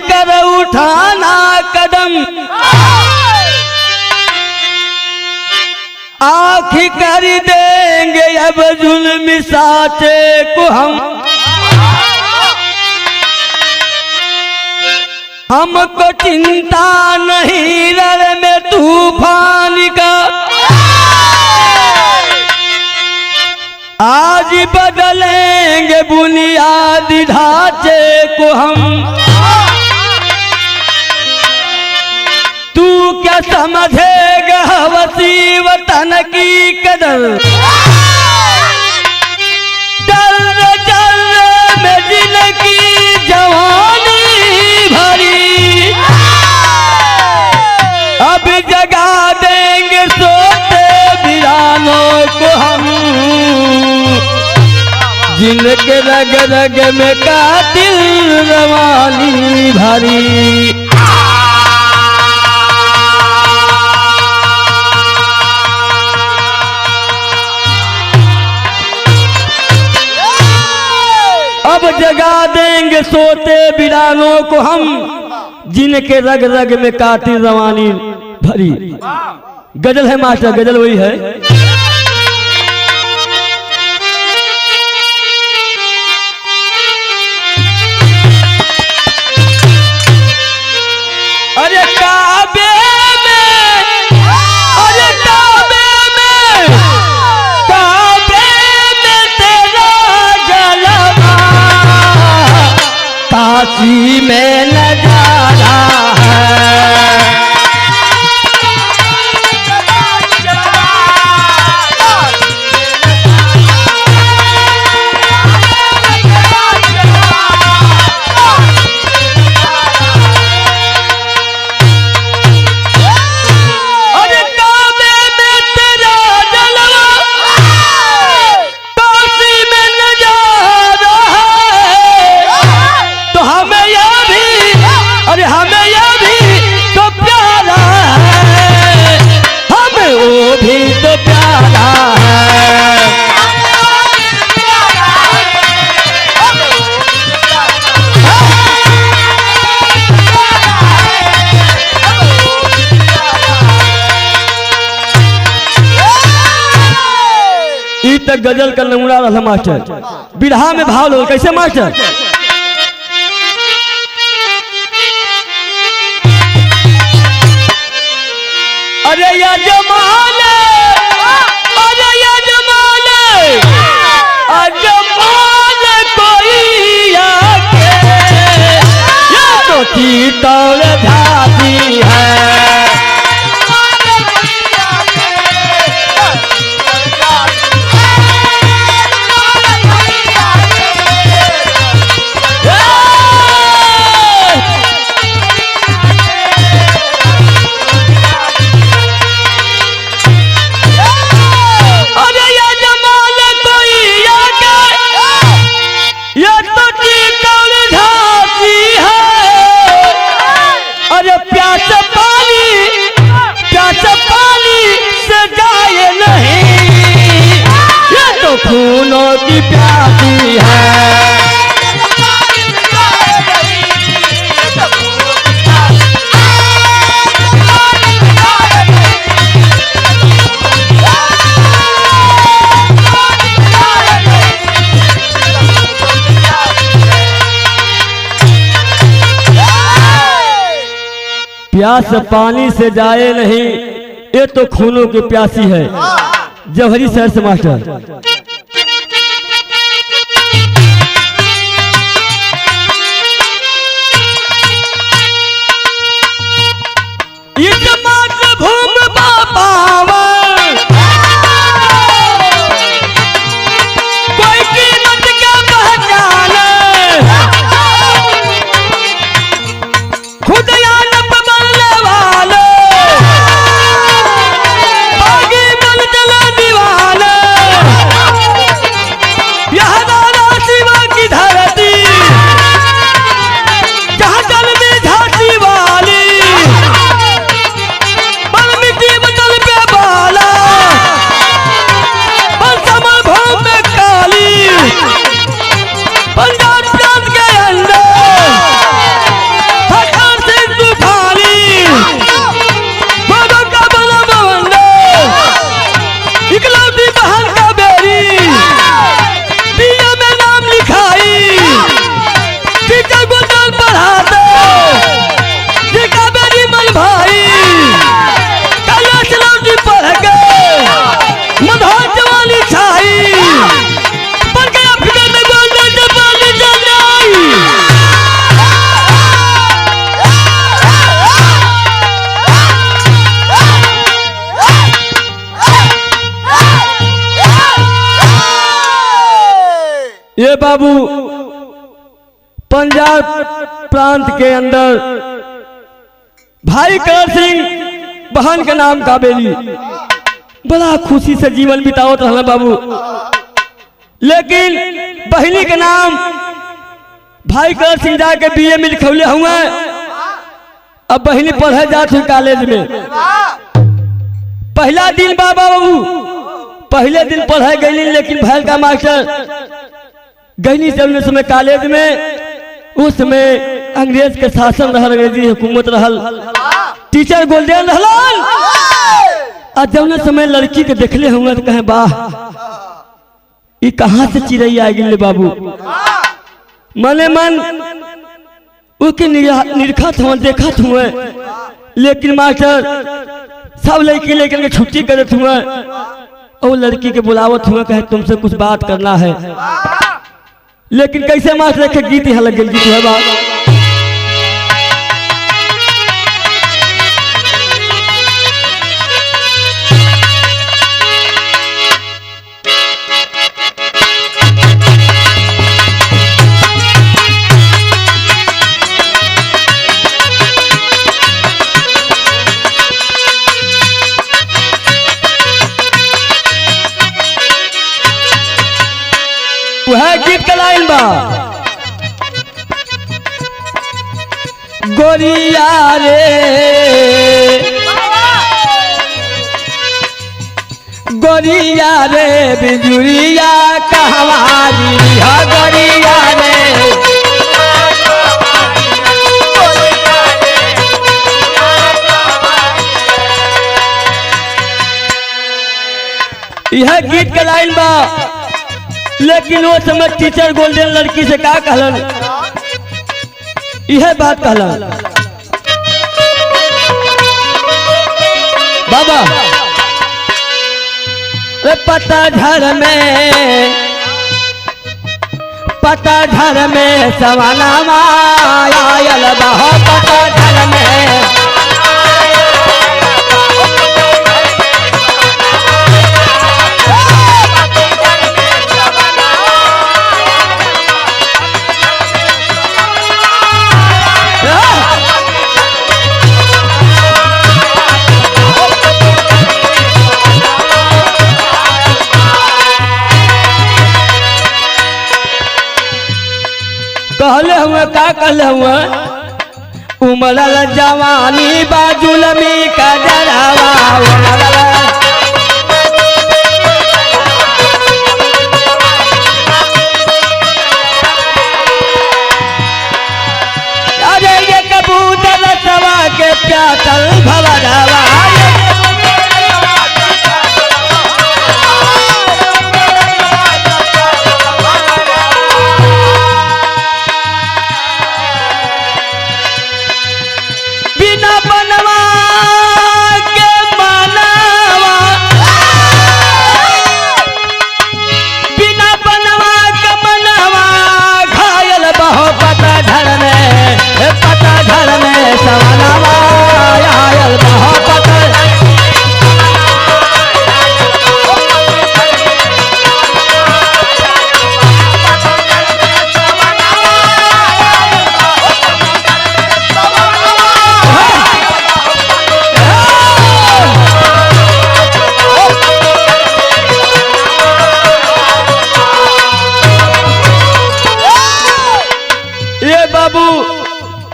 कर उठाना कदम, आखिर कर देंगे अब जुल्म साचे को हमको चिंता नहीं रण में तूफान का, आज बदलेंगे बुनियादी ढांचे को हम। तू क्या समझेगा वसी वतन की कदर, जर्रे जर्रे में जिनकी जवानी भरी, अब जगा देंगे सोते वीरानों को हम, जिनके रग रग में कातिल रवानी भरी। अब जगा देंगे सोते वीरानों को हम, जिनके रग रग में कातिल रवानी भरी। गजल है मास्टर, गजल वही है। अरे काबे में, अरे काबे में, काबे में तेरा जलवा, काशी में नजारा है। तक गजल का नमूना रहा मास्टर। बिरहा में भाव लो कैसे मास्टर? अरे या जमाने, अरे या जमाने, अजमाने कोई आके, ये तो चीतौल झांसी है। फूलों की प्यासी है। प्यास पानी से जाए नहीं, ये तो खूनों की प्यासी है। जौहरी शहर से मास्टर। ये बाबू पंजाब प्रांत के अंदर भाई करण सिंह बहन का नाम काबेली बड़ा खुशी से जीवन बितावत रहना बाबू। लेकिन बहनी के नाम भाई करण सिंह जाके बीए में लिखौले हुए। अब बहनी पढ़े जात हुई कॉलेज में। पहला दिन बाबा बाबू पहले दिन पढ़ाई गई, लेकिन भैल का मास्टर गई चलने समय कॉलेज में। उस समय अंग्रेज के शासन रहल, अंग्रेजी हुकूमत रहल, टीचर गोल्डन रहल। और जौने समय लड़की के देखले होंगे तो कहे वाह ये कहाँ से चिड़ै आ गई बाबू। मने मन उसके निरखत हुआ देखत हुए। लेकिन मास्टर सब लड़की लेकर के छुट्टी करते हुए और लड़की के बुलावत हुए, कहे तुमसे कुछ बात करना है। लेकिन कैसे मास्टर के गीत यहाँ लग गई गीत है बात। वह गीत का लाइन बा, गोरिया रे गोरिया रे बिजुरिया कहवारी हा गोरिया रे। यह गीत का लाइन बा। लेकिन वो समय टीचर गोल्डन लड़की से क्या कहलन, यह बात कहलन बाबा पतझड़ में सवाना आयल बहो पतझड़ में। कहले हुए का कहले हुए, उमरल जवानी बाजुल में का जरावा अरे ये कबूतर सवा के प्यासल भवरवा।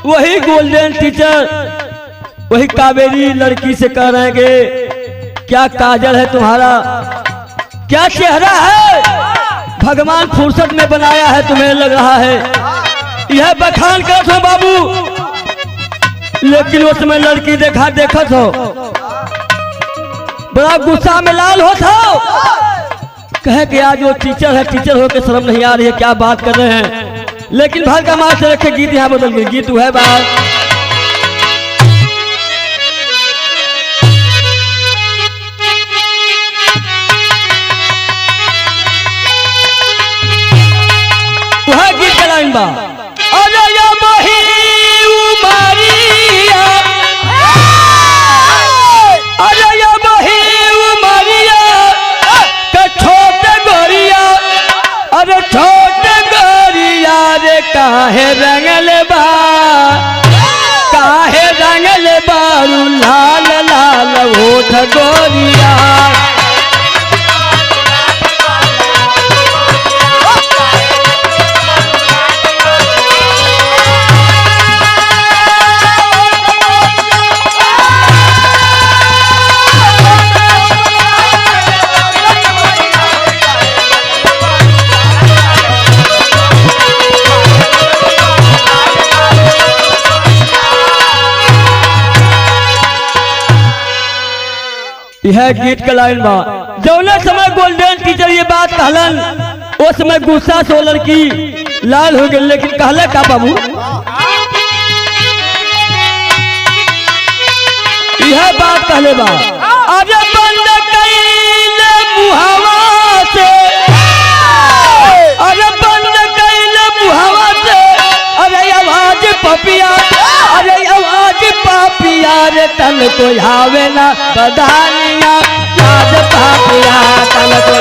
वही गोल्डन टीचर वही कावेरी लड़की से कह रहे हैं कि क्या काजल है तुम्हारा, क्या चेहरा है, भगवान फुर्सत में बनाया है, तुम्हें लग रहा है। यह बखान कर हो बाबू। लेकिन उसमें लड़की देखत हो, बड़ा गुस्सा में लाल होता हो, कहे कि आज वो टीचर है, टीचर हो के शर्म नहीं आ रही है, क्या बात कर रहे हैं। लेकिन भाल का मास्टर रखे गीत यहाँ बदल गई। गीत है बात, वह गीत का लाइन बा, अरे या मही उमरिया, अरे या मही उमरिया, छोटे गोरिया, अरे छोटे यह गीत का लाइन बा। जौने समय गोल्डन टीचर ये बात कहलन उस समय गुस्सा से लड़की लाल हो गई, लेकिन कहले का बाबू यह बात कहले बा। अरे बंद कैले मुहावा से, अरे बंद कैले मुहावा से, अरे आवाज पपिया, अरे आवाज पापिया रे तन को आवे ना बधानिया, आज पापिया तन को।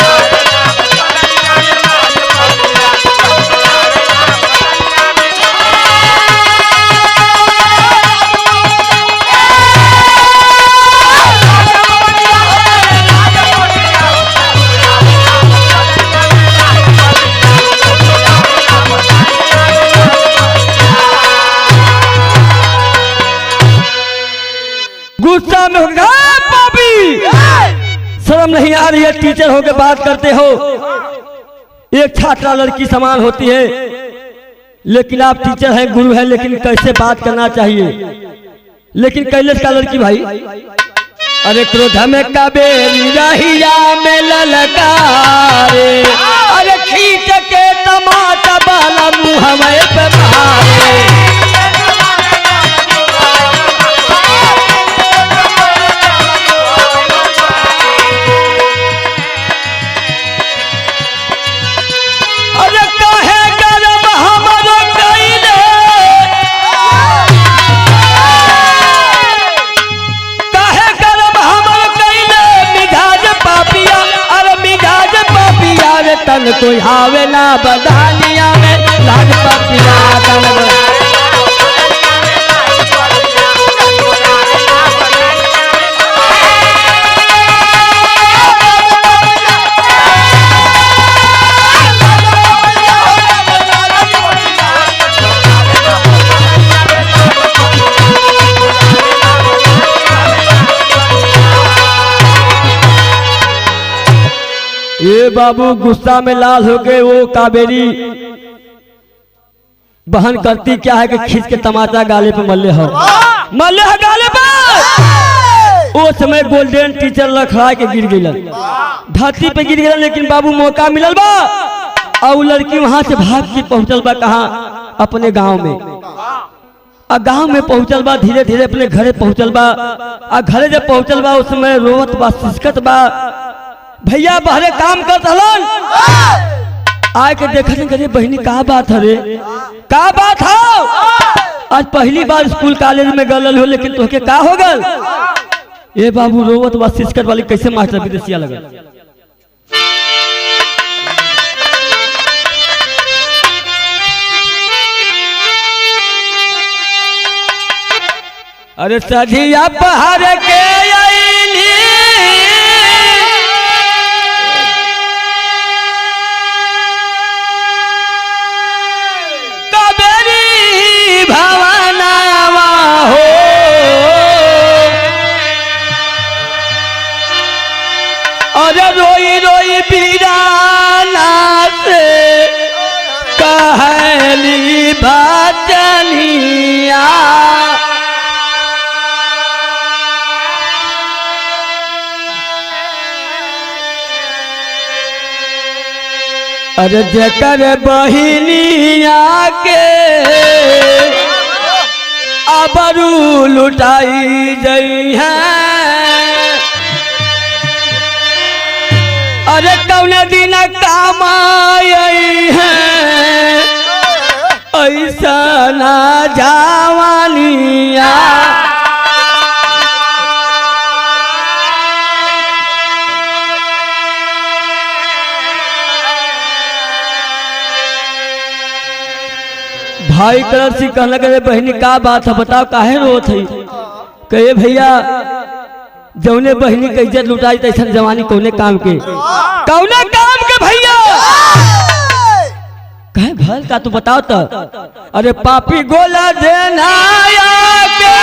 गुस्सा में हो गया पापी, शर्म नहीं आ रही है, टीचर होकर बात करते हो। एक छात्रा लड़की समान होती है, लेकिन आप टीचर हैं, गुरु हैं, लेकिन कैसे बात करना चाहिए। लेकिन कैलेश का लड़की भाई, अरे क्रोध में कबेरी रहिया में ललकारे, अरे खींच के टमाटर वाला मुँह में पे मारे। तन कोई आवे ना बधानिया में लाज पपिया तन ये बाबू गुस्सा में लाल हो गए। वो कावेरी बहन करती क्या है कि खींच के टमाटर गाले पे मल्ले हो गाले पे। उस समय गोल्डन टीचर लखड़ा के गिर गई, धरती पे गिर गया, लेकिन बाबू मौका मिलल बा और लड़की वहां से भाग के पहुंचल बा कहाँ, अपने गांव में। और गांव में पहुंचल बा, धीरे धीरे अपने घरे पहुंचल बा। और घरे जब पहुंचल बा उस समय रोवत बा, सिसकत बा। भैया बहरे काम करत हलन, आए के देखत करे बहनी का बात है रे, का बात हो। आज पहली बार स्कूल कॉलेज में गलल हो, लेकिन तोहके का हो गल। ए बाबू रोवत बा, सिसकत वाली कैसे मास्टर विदेशिया लगल। अरे सजिया पहाड़ के आईली, कावेरी भवनावा हो, अरे रोई रोई बीराना से कहली भजनिया। अरे जकर बहिनिया के आबरू लुटाई जई है, अरे कौन दिन काम आई है, ऐसा ना जवानिया। भाई कलर से कहना करे बहनी का बात है, बताओ काहे रोत है। कहे भैया जौने बहनी के इज्जत लुटाई तैसा जवानी कौने काम के, कौने काम के भैया कहे भल का तू बताओ तो। अरे पापी गोला देना के,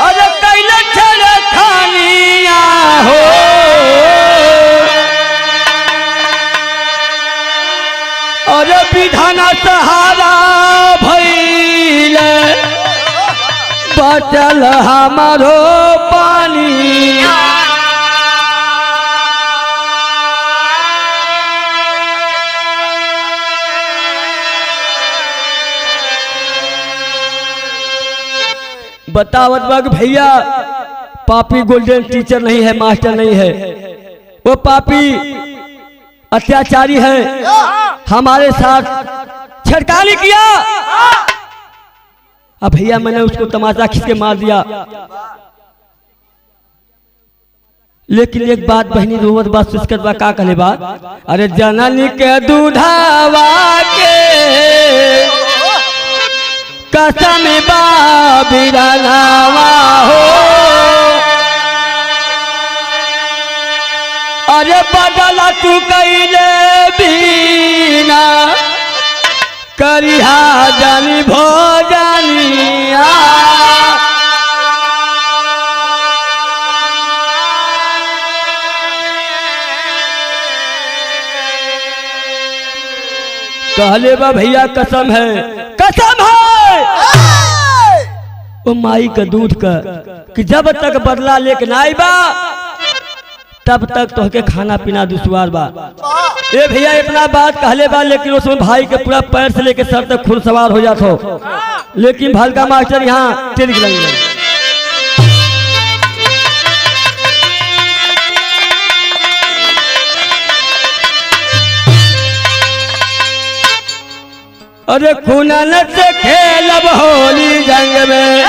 अरे कैला छड़ खानिया हो, और विधाना सहारा भई बाटल हमारो पानी। बतावत बाग भैया पापी गोल्डन टीचर नहीं है, मास्टर नहीं है, वो पापी अत्याचारी है, हमारे साथ छेड़खानी किया। अब भैया मैंने उसको तमाचा खींच के मार दिया। लेकिन एक बात बहनी रोवत बात सुस्कर बा का कहले बात, अरे जननी के दूधावा के कसम बा बिरनावा हो, अरे बदला तू कैले बीना करिहा जानी भोजनिया। कहले बा भैया कसम है, कसम है वो माई का दूध का कि जब तक बदला लेके ना आईबा तब तक तोहके खाना पीना दुश्वार बा। ए भैया इतना बात कहले बा, लेकिन उसमें भाई के पूरा पैर से लेके सर तक खून सवार हो जात हो। लेकिन भलका मास्टर यहाँ टेर गिरेंगे। अरे खूनन से खेलब होली जंग में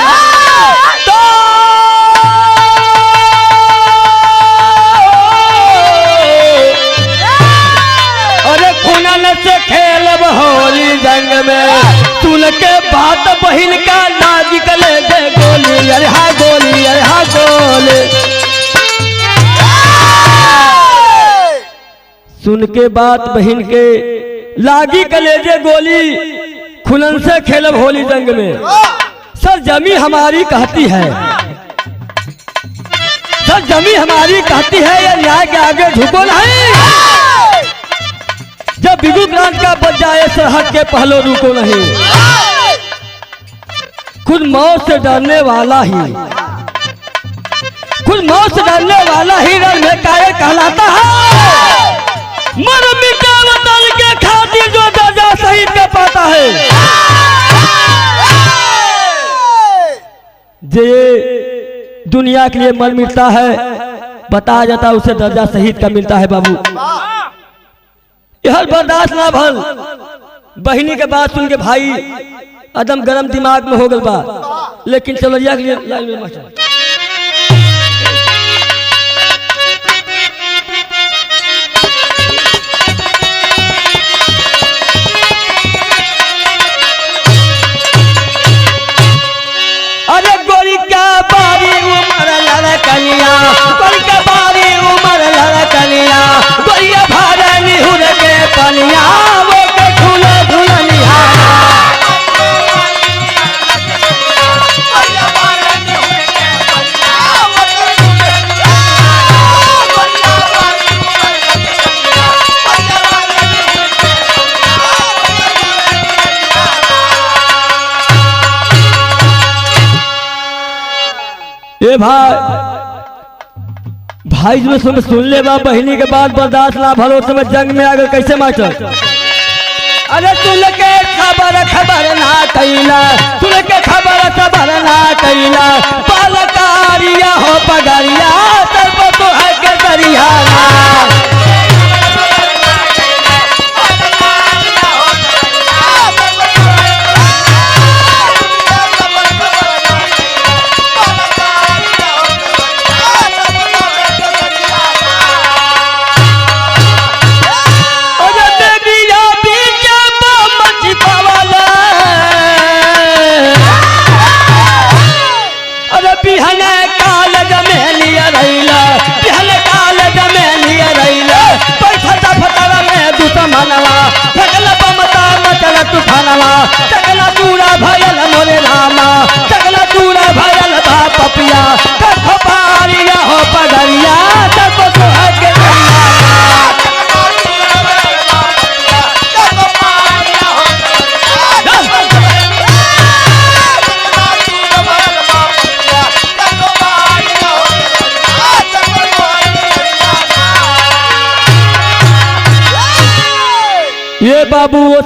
तो अरे खूनन से खेलब होली जंग में, सुन के बात बहिन का नाज गले दे गोली, अरे हा गोली, अरे हा गोली। सुन के बात बहिन के लागी कलेजे गोली, खुलन से खेलब होली जंग में। सर जमी हमारी कहती है, सर जमी हमारी कहती है, ये न्याय के आगे झुको नहीं। जब बिगु प्रांत का बच जाए सरहद के पहलो रुको नहीं। खुद मौत से डरने वाला ही, खुद मौत से डरने वाला ही रण में कायर कहलाता है। मर मिटा वतन के खातिर जो दर्जा शहीद का पाता है, जे दुनिया के लिए मर मिटता है बताया जाता है उसे दर्जा शहीद का मिलता है। बाबू यह बर्दाश्त ना भल। बहिनी के बात सुन के भाई एकदम गरम दिमाग में हो गल बा। लेकिन चलरिया के लिए लाइन में मास्टर कनिया, गोरी के बारी उमर लड़कनिया, गोरिया भारे हुर के पनिया, वो के झूले झूलनिया। ए भाई जो सुन ले बा, बहिनी के बाद बर्दाश्त ना भलो समय जंग में आगे कैसे मास्टर। अरे सुन के खबर ना कैला, सुन के खबर ना कैला, पालकारिया हो पगरिया तब तो है के दरिया।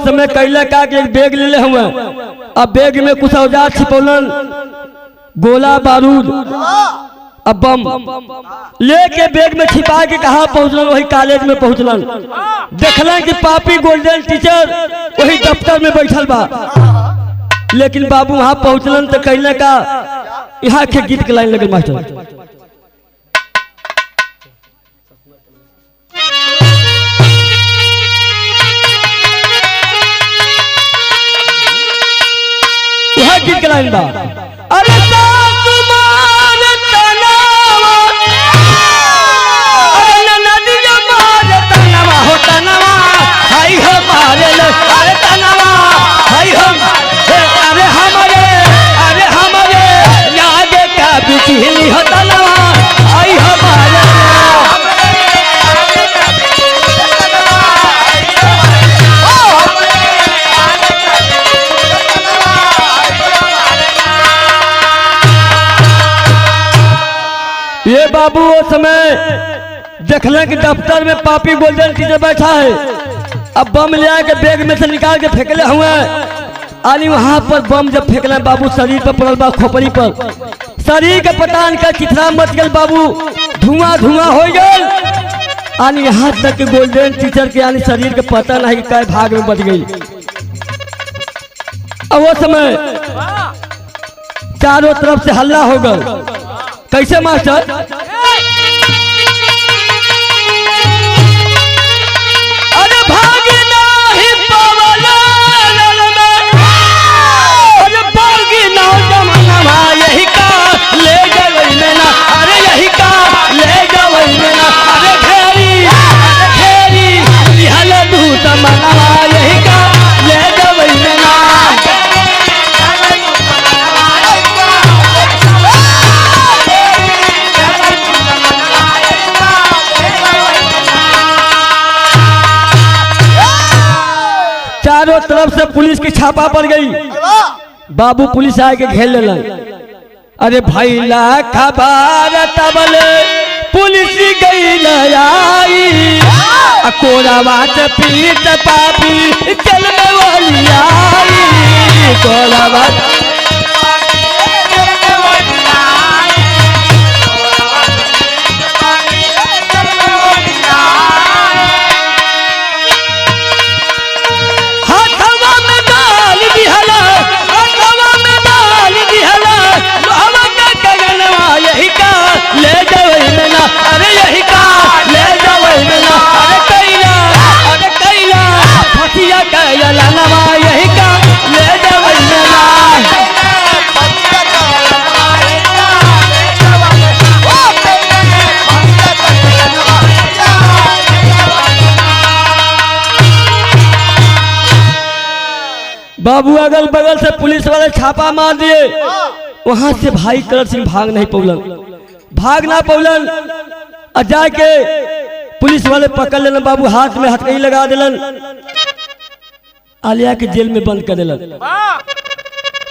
समय कैला का कि एक बैग ले ले हुए। अब बैग में कुछ औजार छिपौलन, गोला बारूद, अब बम लेके बैग में छिपा के कहा पहुंचलन? वही कॉलेज में पहुंचलन। देखलन कि पापी गोल्डन टीचर वही दफ्तर में बैठल बा। लेकिन बाबू वहां पहुंचलन तो कैला का यहाँ के गीत के लाइन लगल मास्टर। गीत के लाइन बा, अरे साकुमार तनावा, अरे नदिया मार तनावा हो तनावा, हाय हो मारे ले, अरे तनावा, हाय हो, अरे हमारे यागे का बिजली हो तनावा, हाय हो मारे ये बाबू वो समय देखले कि दफ्तर में पापी गोल्डन टीचर बैठा है। अब बम ले आके बैग में से निकाल के फेंकले हुए। आनी वहां पर बम जब फेंकले बाबू शरीर पर पड़ल बा, खोपड़ी पर शरीर के पतान का चिथरा मच गल बाबू, धुआं धुआं हो गल। आनी यहाँ तक कि गोल्डन टीचर के यानी शरीर के पता नहीं कै भाग में बच गई। अब वो समय चारों तरफ से हल्ला हो गया। कैसे मास्टर? अरे भागना ही पवला, अरे भागना जमाना यही का ले गई ना, अरे यही का ले गई ना, अरे घेरी हल दूत मना यही का ले गई ना। चारों तरफ से पुलिस की छापा पड़ गई। बाबू पुलिस आके घेर लेलन। अरे भाई ला खबर तबल पुलिस गई आई, कोरावा से पीट पापी चल में वाली आई, कोरावा ले जाओ ना, अरे यही का ले जाओ ना, अरे कैला फसिया कैला नवा यही का ले जाओ ना। बाबू अगल बगल से पुलिस वाले छापा मार दिए। वहां से भाई करण सिंह भाग नहीं पौलन, और जाके पुलिस वाले पकड़ लेलन। बाबू हाथ में हथकड़ी लगा दिलन, आलिया के जेल में बंद कर दिलन।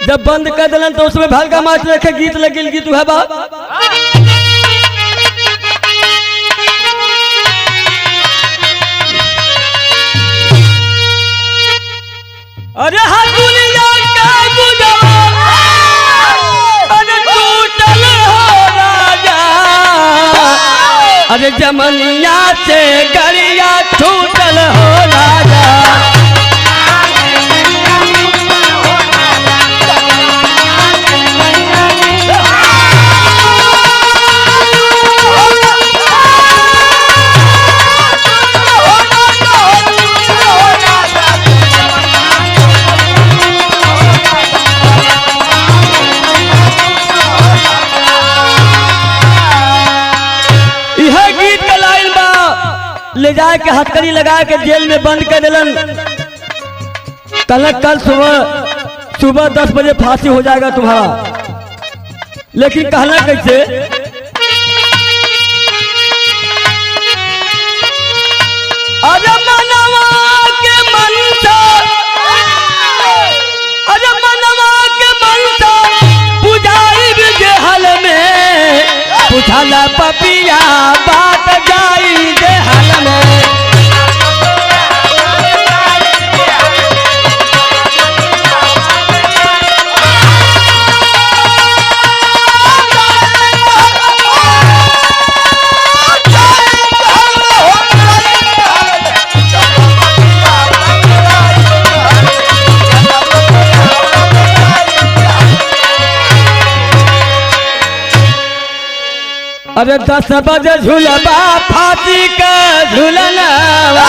जब बंद कर दिलन तो उसमें भलका मास्टर रखे गीत लगिल। गीत है बा, अरे हाँ दुनिया का गुजरा, अरे टूटल हो राजा, अरे जमनिया से गरिया टूटल हो राजा। ले जाए के हथकड़ी लगा के जेल में बंद कर दिलन। कल सुबह 10 बजे फांसी हो जाएगा तुम्हारा। लेकिन कहना कैसे? अरे मनवा के मनसा, अरे मनवा के मनसा पुजारी जे हल में पुछला पपिया बात जाई जे हल में। अरे 10 बजे झूलबा फांसी का झूलनवा,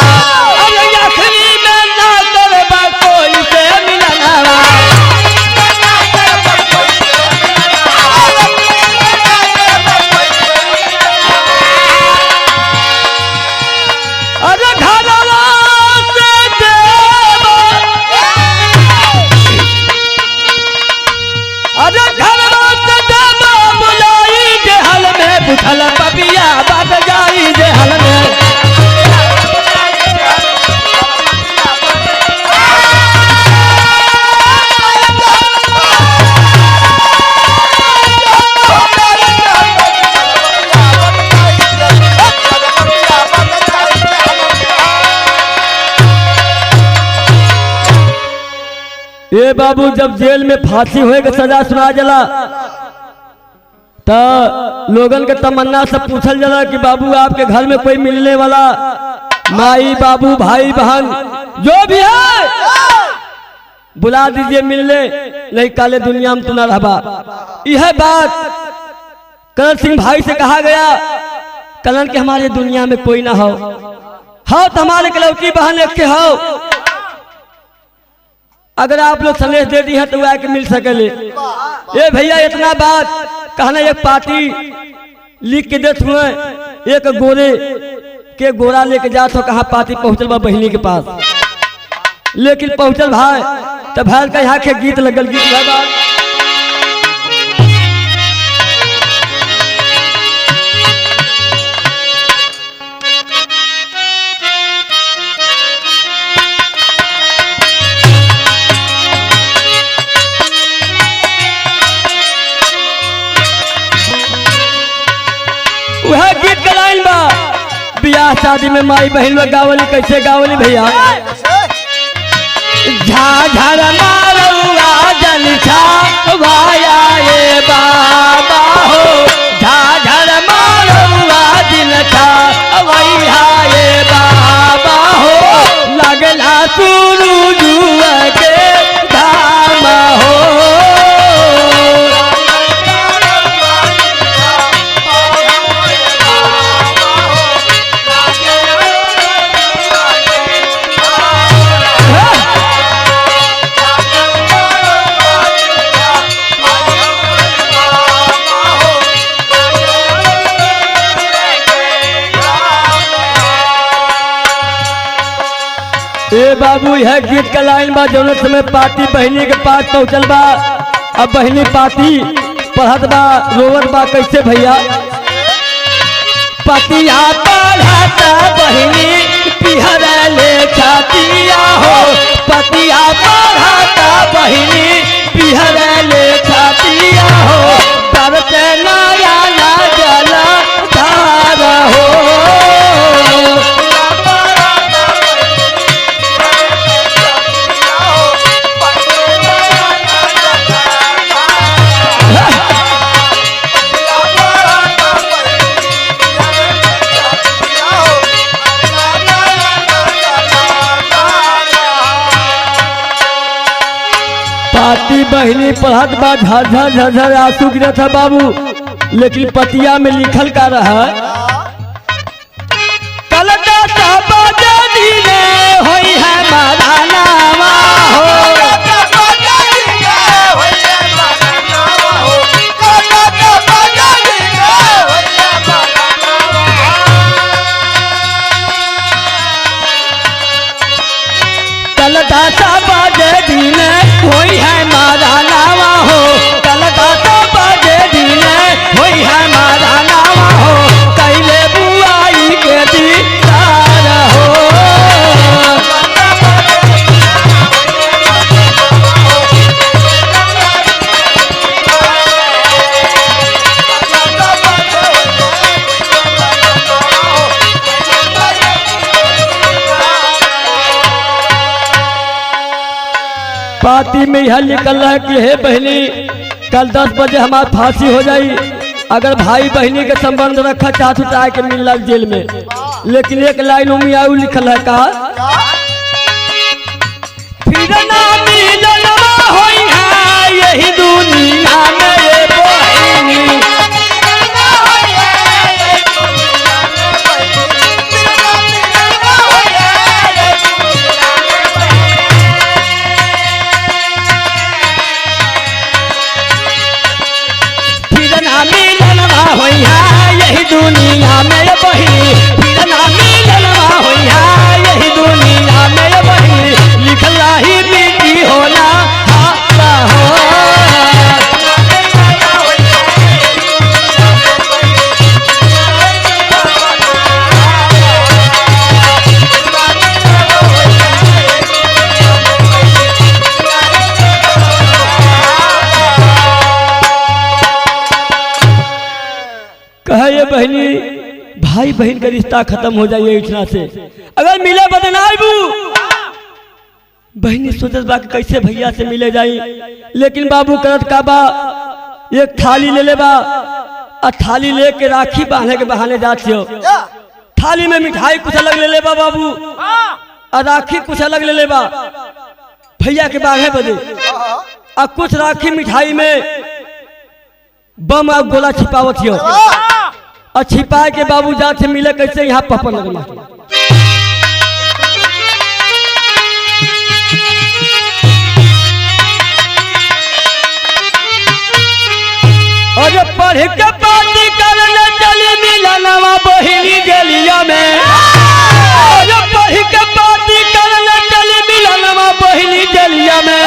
अरे आखिरी में ना करबा कोई से मिलनवा। अरे घरवा से देवा, अरे घरवा से देवा बुलाई जे हल में, बुझल पपिया बात जाई जे हल में। ए बाबू, जब जेल में फांसी होए के सजा सुना जला तो लोगन के तमन्ना से पूछल जला कि बाबू आपके घर में कोई मिलने वाला, माई बाबू भाई बहन जो भी है बुला दीजिए मिलने, नहीं काले दुनिया में तू न रहबा। यह बात करण सिंह भाई से कहा गया। करण के हमारे दुनिया में कोई ना हो तो हमारे कलौती बहन एक के हो, अगर आप लोग संदेश दे दी है तो वो आके मिल सकेले। ये भैया इतना बात कहना, एक पार्टी लिख के देते हुए एक गोरे के गोरा लेके जा तो कहा पार्टी पहुंचल बा बहनी के पास, लेकिन पहुंचल भाई तो भाई का यहाँ के गीत लगल, गीत लगा वह गीत का लाइन बा, बियाह शादी में माई बहन लोग गावली, कैसे गावली भैया? झाझर मारुआ जल छावाया ये बाबा हो, झाझर मारुआ जल छावाया ये बाबा हो, लगला सूरज के धाम हो। ए बाबू, यह गीत का लाइन बा, जौन समय पार्टी बहनी के पास पहुंचल बा, अब बहनी पार्टी पढ़त बा, रोवत बा, कैसे भैया? पतिया पढ़ता बहनी पिहर ले छातिया हो, पतिया पढ़ता बहनी पिहर ले छातिया हो, तरते नया ना जला धार हो। पार्टी बहनी पढ़त बा, झरझर झरझर आंसू गिरत है बाबू, लेकिन पतिया में लिखल का रहा, कलकत्ता बजनी रे होई है मदानावा हो, कलकत्ता बजनी होई है मदानावा हो, कलकत्ता बजनी होई है मदानावा हो, कैले बुआई के दीदार हो। पार्टी में यह निकल रहा है कि हे बहनी, कल 10 बजे हमारी फांसी हो जाई, अगर भाई बहनी के संबंध रखा चाहत तो आके मिल रहा जेल में, लेकिन एक लाइन में आयु लिखल है का, फिर ना मिलनवा होई है यही दुनिया में ये बहनी, होइया यही दुनिया में ये बहिनी फिर ना मिलनवा होइया यही दुनिया में ये बहिनी लिखला ही मिट्टी होना हाता हो। कहे ये बहनी भाई बहन का रिश्ता खत्म हो जाए इतना से अगर मिले बदनाबू बहनी सोचत बा कि कैसे भैया से मिले जाई लेकिन बाबू करत का बा एक थाली ले ले बा और थाली लेके राखी बांधे के बहाने जाती हो थाली में मिठाई कुछ अलग ले ले बा बाबू और राखी कुछ अलग ले ले बा भैया के बांधे बदे और कुछ राखी मिठाई में बम और गोला छिपावत हो और छिपा के बाबू जात से मिले कैसे यहाँ पपन लगना और पढ़ के पार्टी करने चली मिलनवा बहिनी गलिया में और पढ़ के पार्टी करने चली मिलनवा बहिनी गलिया में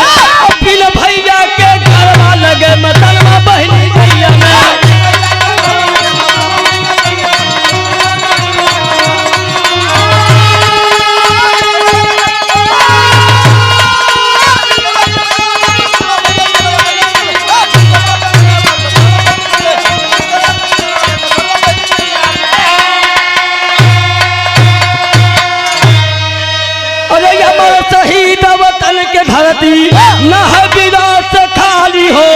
फिर भैया के घरवा लगे मतलबा बहिनी गलिया में। शहीद वतन के धरती न है विरासत खाली हो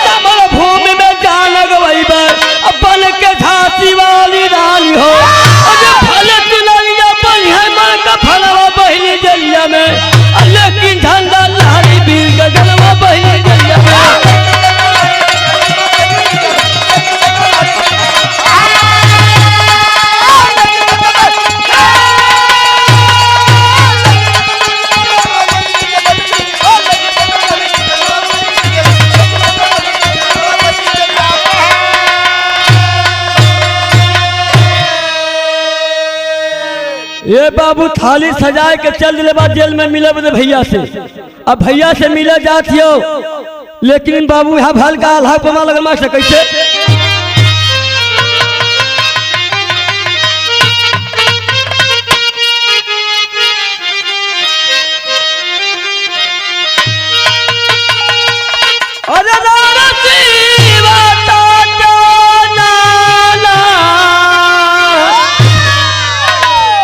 समर भूमि में जान गवई बन के झांसी वाली रानी हो फल चुनरिया बनी है मन का फलवा बहिनी जलिया में लेकिन झंडा लहरी वीर गगनवा बहिनी जलिया में। ये बाबू थाली सजाए के चल दिले बाद जेल में मिले बदे भैया से अब भैया से मिले जाती हो लेकिन बाबू यहाँ भल का आल्हा पमा लगल मास्टर कैसे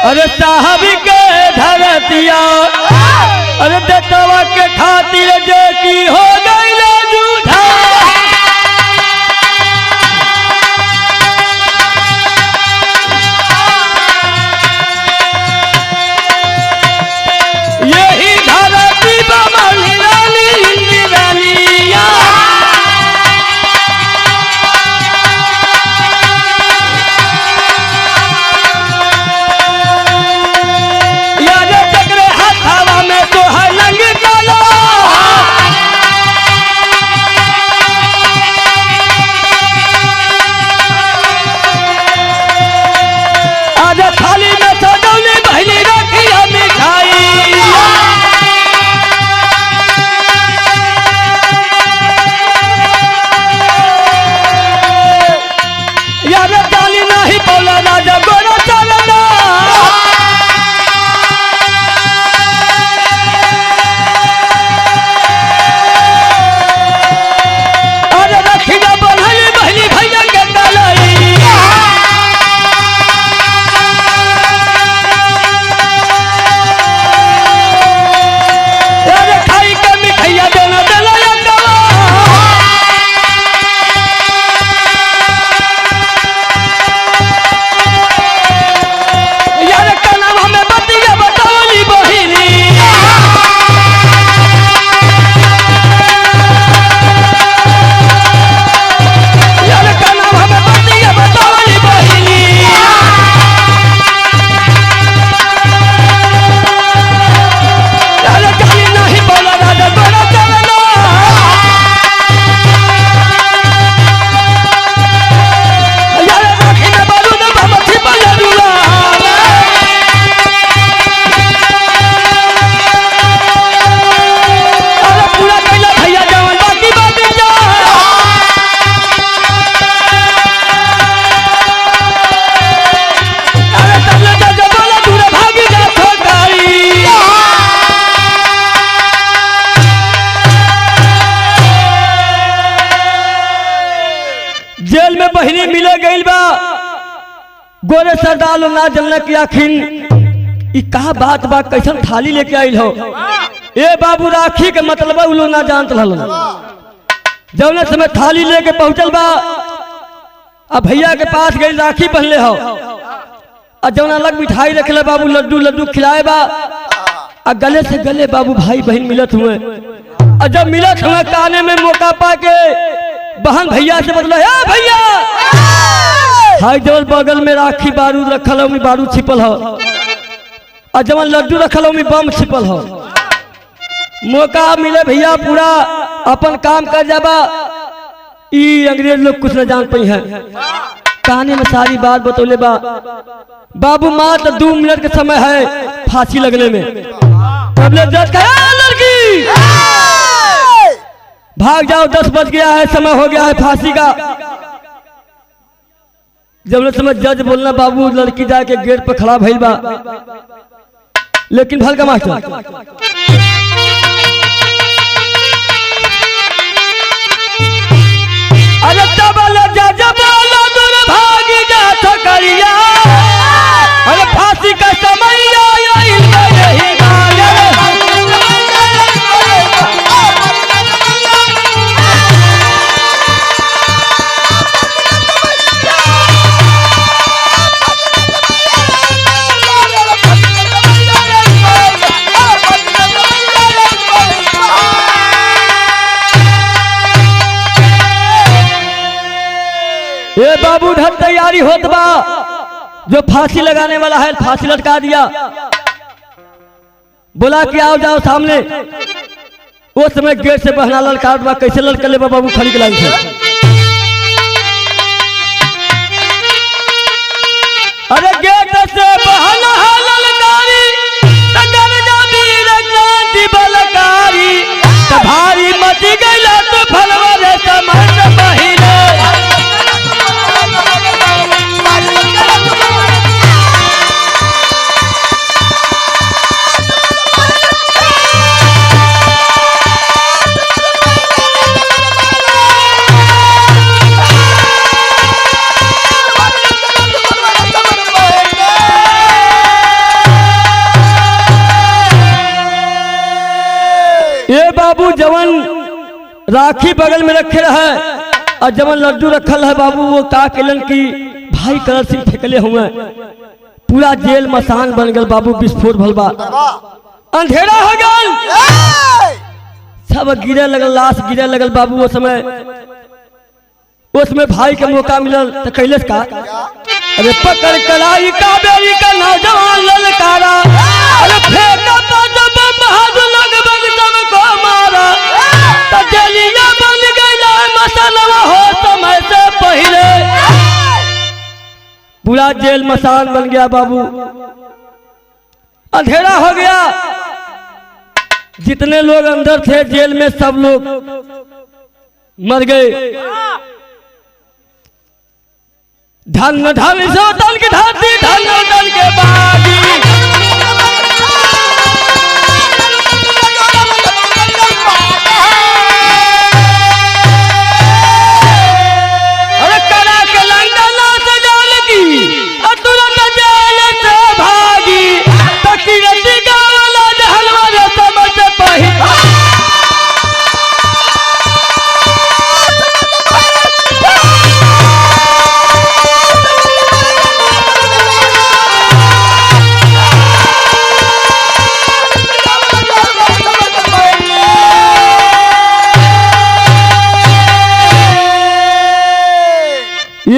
अरे साहब के धरतिया अरे बेटवा के खातिर जे की हो गई जूठा यही धरती बमली रानी हिंदी रानिया में तो है लंग काला जेल में बहनी मिले गई बा। गोरे सरदार लोग ना जनल कि आखिर ई का बात बा, कैसन थाली लेके आइल हो। ए बाबू राखी के मतलब उ लोग ना जानत रहल। जौने समय थाली लेके पहुंचल बा, अब भैया के पास गई राखी पहनले हो, और जौन अलग मिठाई रखले बाबू लड्डू लड्डू खिलाए बा, और गले से गले बाबू भाई बहन मिलत हुए। और जब मिलत हुए काने में मौका पाके बहन भैया से बदला, हे भैया हाई जवल बगल में राखी बारूद रखल हो, बारूद छिपल हो, और जवन लड्डू रखल हो बम छिपल हो। मौका मिले भैया पूरा अपन काम कर जाबा। ई अंग्रेज लोग कुछ न जान पाई है, काने में सारी बात बतौले बा। बाबू मात्र 2 मिनट का समय है फांसी लगने में। जज कहा लड़की भाग जाओ, 10 बज गया है, समय हो गया है फांसी का। जब समय जज बोलना बाबू लड़की जाके गेट पर खड़ा भइल बा, लेकिन भल का मास्टर अरे तबल जज बोला दूर भागी जा ठकरिया, अरे फांसी का समय आया नहीं ये बाबू ढल तैयारी होत बा, जो फांसी लगाने वाला है फांसी लटका दिया। बोला कि आओ जाओ सामने। उस समय गेट से बहना ललकार बा, कैसे ललकले बा बाबू खड़ी के लाइन से। अरे गेट से बहना ललकारी बलकारी भारी मची गई तो फलवा समझ पहिले। ये बाबू जवन राखी बगल में रखे रहे, और जवन लड्डू रखल है बाबू वो का केलन की भाई कलर सिंह फेंकले हुए। पूरा जेल मसान बन गल बाबू, विस्फोट भल बा, अंधेरा हो गल, सब गिरे लगल, लाश गिरे लगल बाबू। उसमें भाई के मौका मिलल तो कैलस का, अरे पकड़ कलाई का बेरी का नौजवान ललकारा, अरे फेंका मारा तो जलिया बन गई मसानवा हो समय से पहले। पूरा जेल मसान बन गया बाबू, अंधेरा हो गया। जितने लोग अंदर थे जेल में सब लोग मर गए। धन धन सो तन की धरती, धन धन के बागी।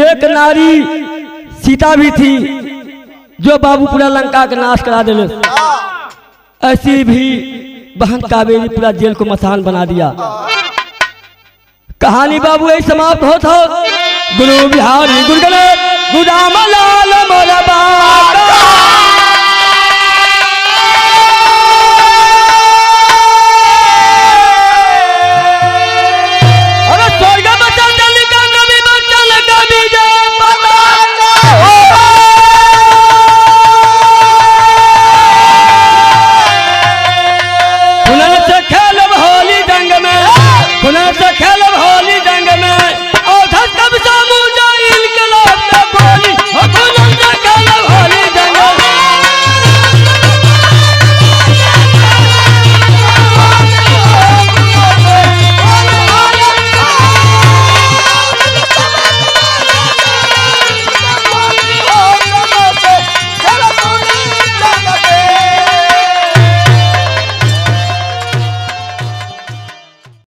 एक नारी सीता भी थी जो बाबू पूरा लंका का नाश करा दिले। ऐसी भी बहन कावेरी पूरा जेल को मसान बना दिया। कहानी बाबू यही समाप्त होता। गुरु बिहारी गुरु गणेश गुदाम लाल मोरा बाबा।